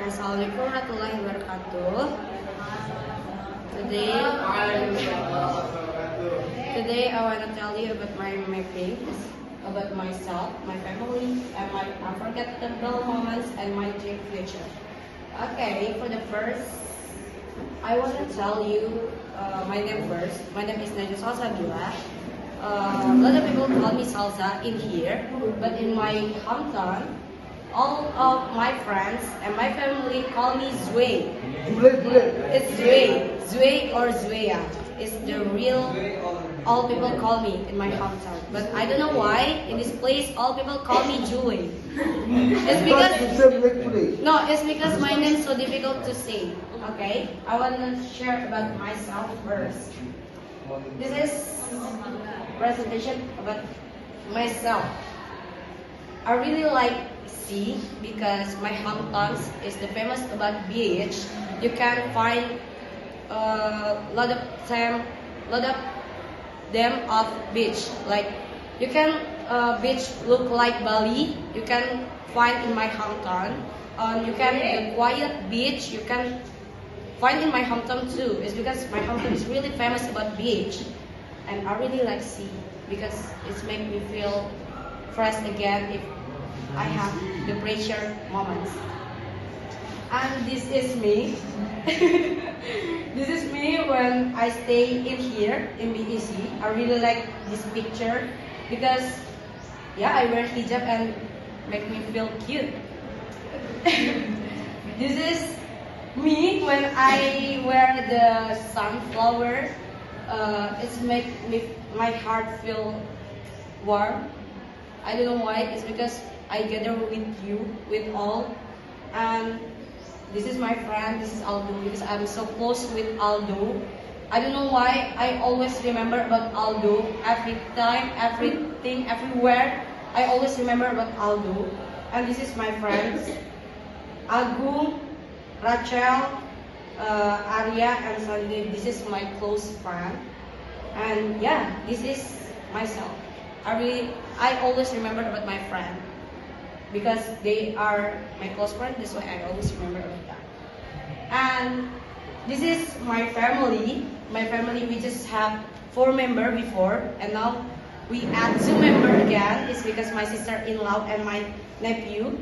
Assalamualaikum warahmatullahi wabarakatuh. Today I want to tell you about my things, about myself, my family, and my unforgettable moments and my dream future. Okay, for the first, I want to tell you my name first. My name is Najwa Salsa Bila. A lot of people call me Salsa in here, but in my hometown, all of my friends and my family call me Zway. It's Zway or Zwaya. It's the real, all people call me in my hometown. But I don't know why, in this place, all people call me Julie. It's because, no, it's because my name is so difficult to say. Okay, I want to share about myself first. This is presentation about myself. I really like sea because my hometown is the famous about beach. You can find a lot of them of beach. Like you can beach look like Bali. You can find in my hometown. You can the quiet beach. You can find in my hometown too. It's because my hometown is really famous about beach, and I really like sea because it's make me feel fresh again if I have the pressure moments. And this is me. This is me when I stay in here in BEC. I really like this picture because yeah, I wear hijab and make me feel cute. This is me when I wear the sunflower. It's make my heart feel warm. I don't know why. It's because I gather with you, with all. And this is my friend. This is Aldo because I'm so close with Aldo. I don't know why. I always remember about Aldo every time, everything, everywhere. I always remember about Aldo. And this is my friends, Agung, Rachel, Arya, and Sandy. This is my close friend. And yeah, this is myself. I always remember about my friend because they are my close friend. That's why I always remember about that. And this is my family. My family, we just have 4 members before, and now we add 2 members again. It's because my sister-in-law and my nephew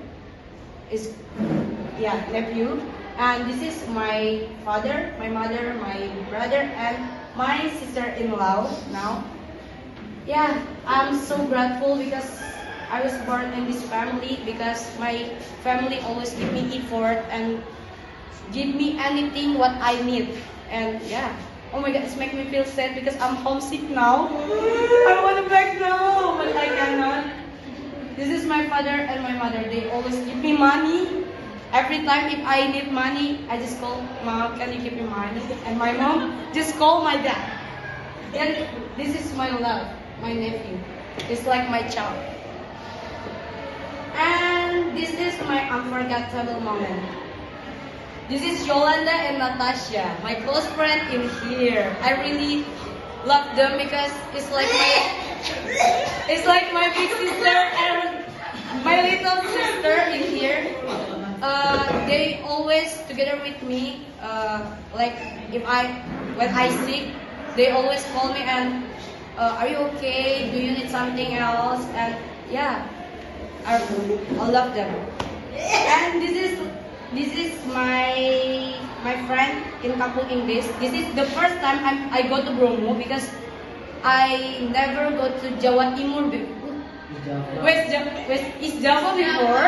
nephew. And this is my father, my mother, my brother, and my sister-in-law now. Yeah, I'm so grateful because I was born in this family because my family always give me effort and give me anything what I need. And yeah, oh my God, it's making me feel sad because I'm homesick now. I want to back now, but I cannot. This is my father and my mother. They always give me money. Every time if I need money, I just call Mom, can you give me money? And my mom just call my dad. And this is my love. My nephew. It's like my child. And this is my unforgettable moment. This is Yolanda and Natasha, my close friend in here. I really love them because it's like my big sister and my little sister in here. They always together with me. Like when I sick, they always call me and are you okay? Do you need something else? And yeah, I love them. And this is my friend in Kampung English. This is the first time I go to Bromo because I never go to Jawa Timur before. East Java before.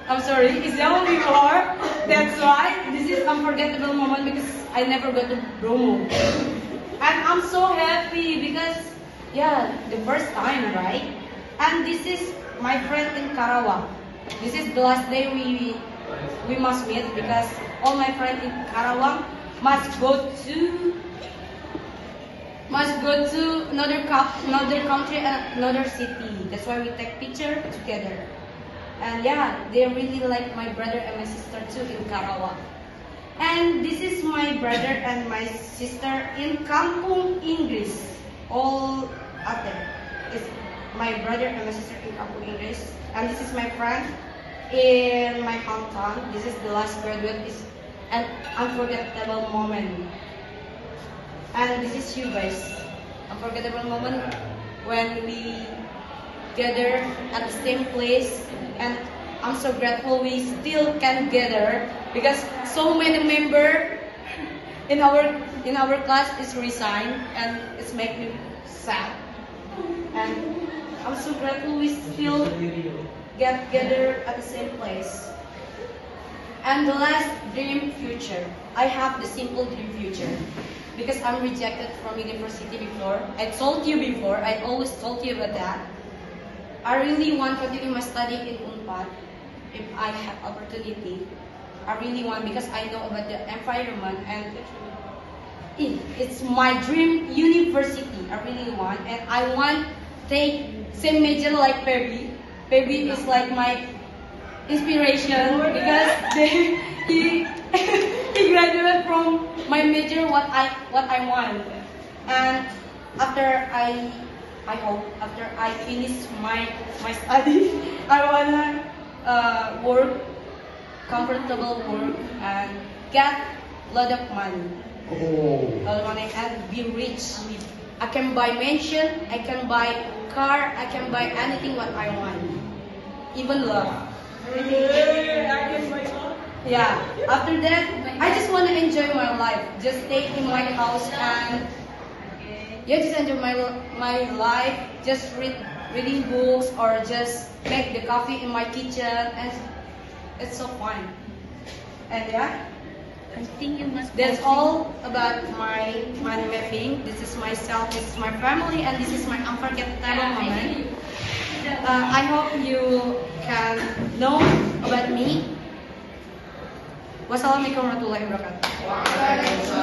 I'm sorry, East Java before. That's why this is unforgettable moment because I never go to Bromo. And I'm so happy because yeah, the first time, right? And this is my friend in Karawang. This is the last day we must meet because all my friends in Karawang must go to another country and another city. That's why we take picture together. And yeah, they really like my brother and my sister too in Karawang. And this is my brother and my sister in Kampung English. All up there. It's my brother and my sister in Kampung English. And this is my friend in my hometown. This is the last graduate. Is an unforgettable moment. And this is you guys. Unforgettable moment when we gather at the same place, and I'm so grateful we still can gather because so many member in our class is resigned, and it's make me sad. And I'm so grateful we still get together at the same place. And the last dream future. I have the simple dream future because I'm rejected from university before. I told you before, I always told you about that. I really want to continue my study in UNPAD if I have opportunity. I really want because I know about the environment and it's my dream university. I really want, and I want take same major like Pebi. Pebi is like my inspiration because he he graduated from my major what I want. And after I hope after I finish my study, I wanna work comfortable work and get a lot of money. Oh. A lot of money and be rich. I can buy mansion, I can buy car, I can buy anything what I want. Even love. Yeah. After that, I just want to enjoy my life. Just stay in my house and yeah, just enjoy my life. Just reading books or just make the coffee in my kitchen, and it's so fun. And yeah, I think you must. that's all about my mind mapping. This is myself, this is my family, and this is my unforgettable moment. I hope you can know about me. Wassalamualaikum warahmatullahi wabarakatuh.